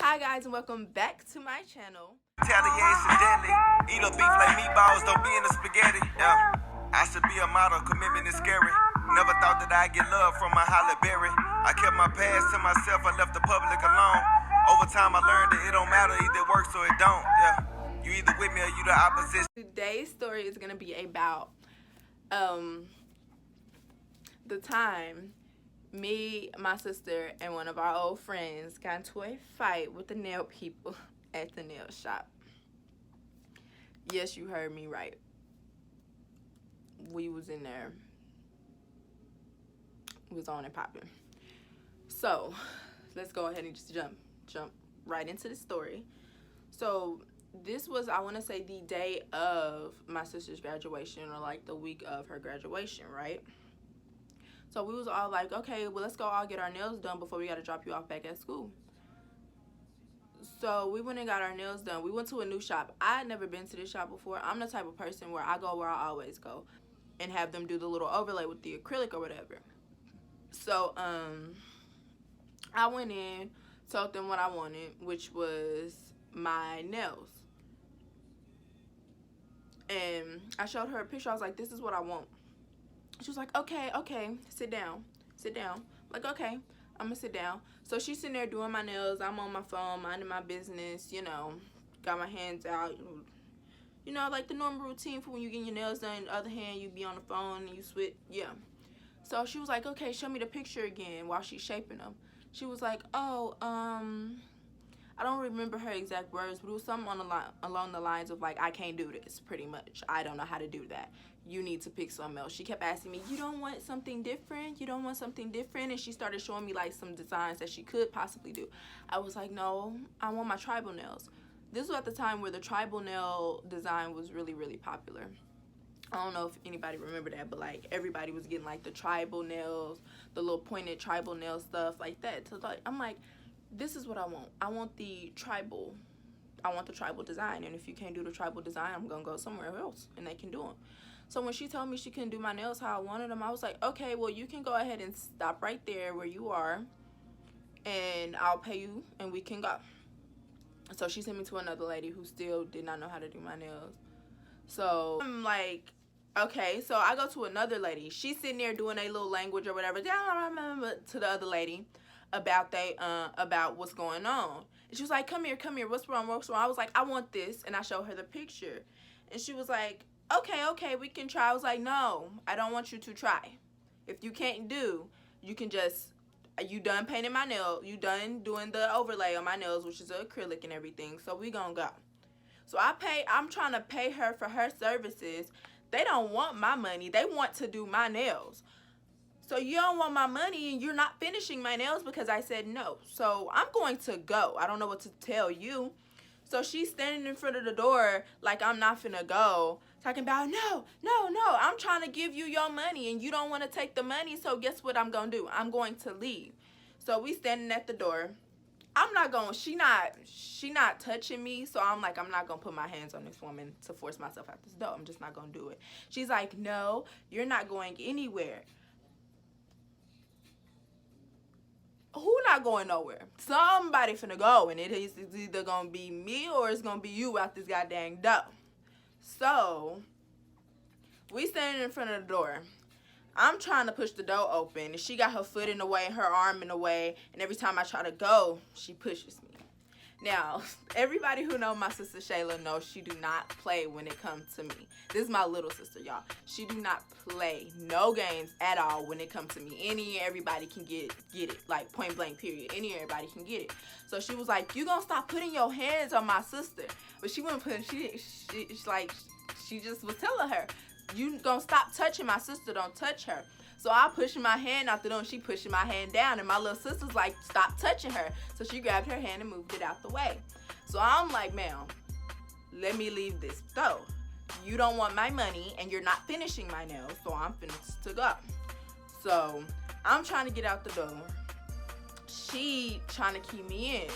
Hi guys, and welcome back to my channel. Retaliation deadly. Eat a beef like meatballs, don't be in the spaghetti. Yeah. I should be a model, commitment is scary. Never thought that I'd get love from my Holly Berry. I kept my past to myself, I left the public alone. Over time I learned that it don't matter, either it works or it don't. Yeah. You either with me or you the opposite. Today's story is gonna be about the time me, my sister, and one of our old friends got into a fight with the nail people at the nail shop. Yes, you heard me right. We was in there. It was on and popping. So, let's go ahead and just jump right into the story. So, this was, I want to say, the day of my sister's graduation, or like the week of her graduation, right? So we was all like, okay, well, let's go all get our nails done before we got to drop you off back at school. So we went and got our nails done. We went to a new shop. I had never been to this shop before. I'm the type of person where I go where I always go and have them do the little overlay with the acrylic or whatever. So I went in, told them what I wanted, which was my nails. And I showed her a picture. I was like, this is what I want. She was like, okay, sit down. Like, okay, I'm gonna sit down. So she's sitting there doing my nails. I'm on my phone, minding my business, you know, got my hands out. You know, like the normal routine for when you get your nails done. The other hand, you be on the phone and you switch, yeah. So she was like, okay, show me the picture again while she's shaping them. She was like, oh, I don't remember her exact words, but it was something along the lines of like, I can't do this, pretty much. I don't know how to do that. You need to pick something else. She kept asking me, you don't want something different? You don't want something different? And she started showing me like some designs that she could possibly do. I was like, no, I want my tribal nails. This was at the time where the tribal nail design was really, really popular. I don't know if anybody remember that, but like everybody was getting like the tribal nails, the little pointed tribal nail stuff like that. So like, I'm like, this is what I want. I want the tribal design, and if you can't do the tribal design, I'm gonna go somewhere else and they can do them. So when she told me she couldn't do my nails how I wanted them, I was like, okay, well, you can go ahead and stop right there where you are, and I'll pay you and we can go. So she sent me to another lady who still did not know how to do my nails. So I'm like, okay, so I go to another lady. She's sitting there doing a little language or whatever to the other lady about what's going on. And she was like, come here, what's wrong? I was like, I want this, and I showed her the picture. And she was like, okay, we can try. I was like, no, I don't want you to try. If you can't do, you can just, you done painting my nail, you done doing the overlay on my nails, which is acrylic and everything, so we gonna go. So I'm trying to pay her for her services. They don't want my money, they want to do my nails. So you don't want my money and you're not finishing my nails because I said no. So I'm going to go. I don't know what to tell you. So she's standing in front of the door like I'm not finna go, talking about, no, I'm trying to give you your money and you don't want to take the money, so guess what I'm going to do? I'm going to leave. So we standing at the door. I'm not going, she not touching me, so I'm like, I'm not going to put my hands on this woman to force myself out this door. I'm just not going to do it. She's like, no, you're not going anywhere. Who not going nowhere? Somebody finna go, and it's either gonna be me or it's gonna be you out this goddamn door. So we standing in front of the door. I'm trying to push the door open, and she got her foot in the way, her arm in the way, and every time I try to go, she pushes me. Now, everybody who know my sister Shayla knows she do not play when it comes to me. This is my little sister, y'all. She do not play no games at all when it comes to me. Any and everybody can get it, like point blank period. Any and everybody can get it. So she was like, you gonna stop putting your hands on my sister? But she wouldn't put, she just was telling her, you gonna stop touching my sister, don't touch her. So I pushing my hand out the door and she pushing my hand down, and my little sister's like, stop touching her. So she grabbed her hand and moved it out the way. So I'm like, ma'am, let me leave this door. You don't want my money and you're not finishing my nails, so I'm finished to go. So I'm trying to get out the door. She trying to keep me in.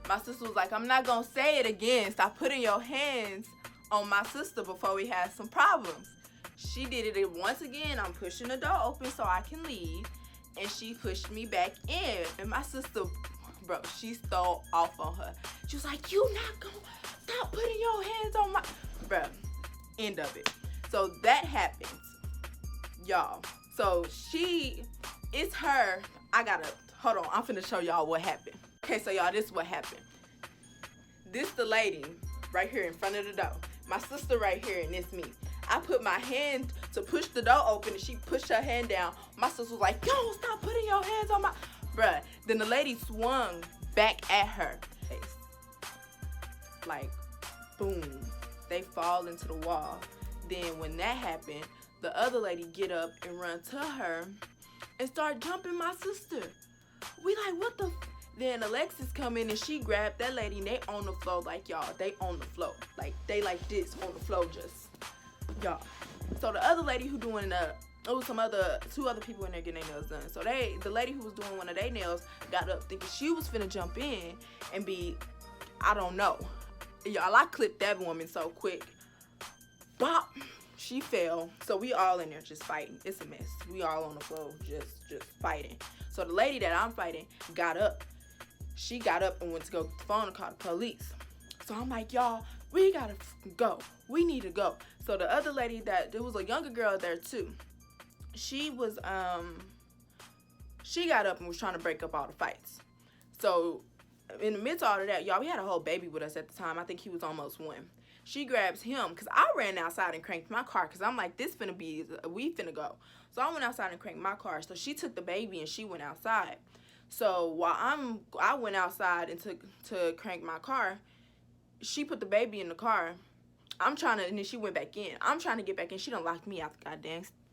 My sister was like, I'm not gonna say it again. Stop putting your hands on my sister before we have some problems. She did it once again. I'm pushing the door open so I can leave, and she pushed me back in. And my sister bro, she stole off on her. She was like, you not gonna stop putting your hands on my... Bro, end of it. So that happens, y'all. So it's her. Hold on, I'm finna show y'all what happened. Okay, so y'all, this is what happened. This the lady right here in front of the door. My sister right here, and it's me. I put my hand to push the door open, and she pushed her hand down. My sister was like, yo, stop putting your hands on my... Bruh, then the lady swung back at her. Like, boom. They fall into the wall. Then when that happened, the other lady get up and run to her and start jumping my sister. We like, what the... Then Alexis come in and she grabbed that lady and they on the floor like, y'all, they on the floor. Like, they like this on the floor just, y'all. So the other lady who doing it was two other people in there getting their nails done. So the lady who was doing one of their nails got up thinking she was finna jump in and be, I don't know. Y'all, I clipped that woman so quick. Bop, she fell. So we all in there just fighting. It's a mess. We all on the floor just fighting. So the lady that I'm fighting got up. She got up and went to go get the phone and call the police. So I'm like, y'all, we gotta go. We need to go. So the other lady there was a younger girl there too. She was, she got up and was trying to break up all the fights. So in the midst of all of that, y'all, we had a whole baby with us at the time. I think he was almost 1. She grabs him, because I ran outside and cranked my car, because I'm like, we finna go. So I went outside and cranked my car. So she took the baby and she went outside. So while I went outside and to crank my car, she put the baby in the car. And then she went back in. I'm trying to get back in. She done locked me out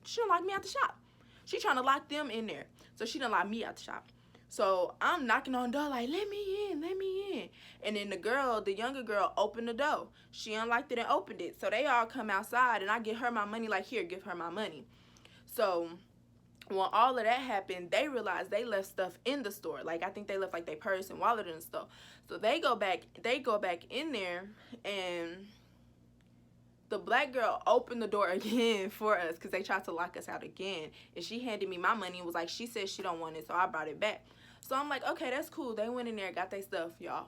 she done locked me out the shop. She trying to lock them in there. So she done locked me out the shop. So I'm knocking on the door like, let me in. And then the younger girl opened the door. She unlocked it and opened it. So they all come outside and I give her my money like, here, give her my money. So when all of that happened, they realized they left stuff in the store. Like, I think they left like their purse and wallet and stuff. So they go back in there, and the black girl opened the door again for us because they tried to lock us out again. And she handed me my money and was like, she said she don't want it, so I brought it back. So I'm like, okay, that's cool. They went in there, got their stuff, y'all.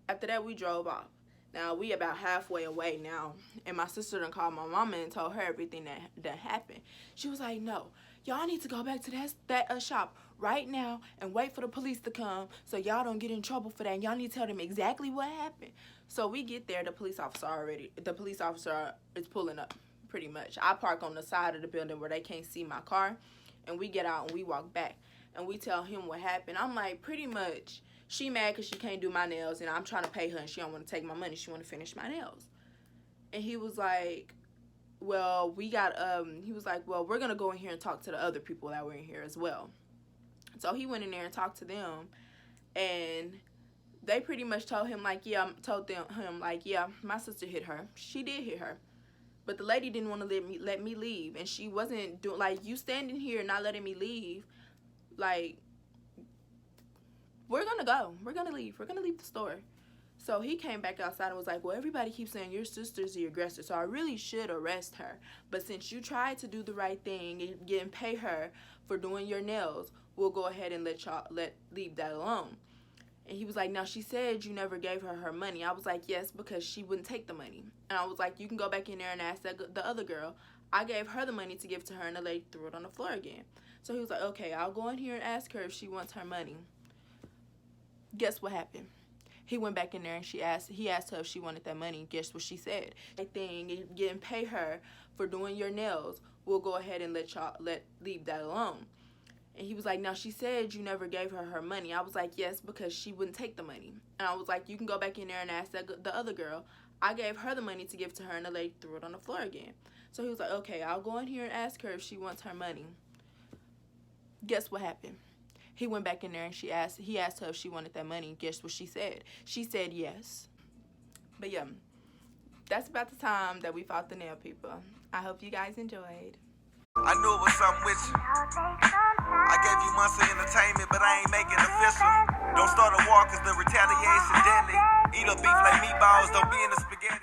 After that, we drove off. Now, we about halfway away now, and my sister done called my mama and told her everything that happened. She was like, no, y'all need to go back to that shop right now and wait for the police to come so y'all don't get in trouble for that, and y'all need to tell them exactly what happened. So we get there, the police officer is pulling up, pretty much. I park on the side of the building where they can't see my car, and we get out and we walk back, and we tell him what happened. I'm like, pretty much, she mad because she can't do my nails, and I'm trying to pay her, and she don't want to take my money. She want to finish my nails. And he was like, well, we're going to go in here and talk to the other people that were in here as well. So he went in there and talked to them, and they pretty much told him, like, yeah, my sister hit her. She did hit her. But the lady didn't want to let me leave, and she wasn't doing, like, you standing here not letting me leave, like, we're gonna go. We're gonna leave. We're gonna leave the store. So he came back outside and was like, well, everybody keeps saying your sister's the aggressor, so I really should arrest her. But since you tried to do the right thing and pay her for doing your nails, we'll go ahead and leave that alone. And he was like, now she said you never gave her her money. I was like, yes, because she wouldn't take the money. And I was like, you can go back in there and ask the other girl. I gave her the money to give to her, and the lady threw it on the floor again. So he was like, okay, I'll go in here and ask her if she wants her money. Guess what happened? He went back in there and he asked her if she wanted that money. Guess what she said? Getting pay her for doing your nails. We'll go ahead and leave that alone. And he was like, now she said you never gave her her money. I was like, yes, because she wouldn't take the money. And I was like, you can go back in there and ask the other girl. I gave her the money to give to her, and the lady threw it on the floor again. So he was like, okay, I'll go in here and ask her if she wants her money. Guess what happened? He went back in there and he asked her if she wanted that money. Guess what she said? She said yes. But yeah, that's about the time that we fought the nail people. I hope you guys enjoyed. I knew it was something with you. I gave you months of entertainment, but I ain't making it official. Don't start a war cause the retaliation deadly. Eat up beef like meatballs, don't be in the spaghetti.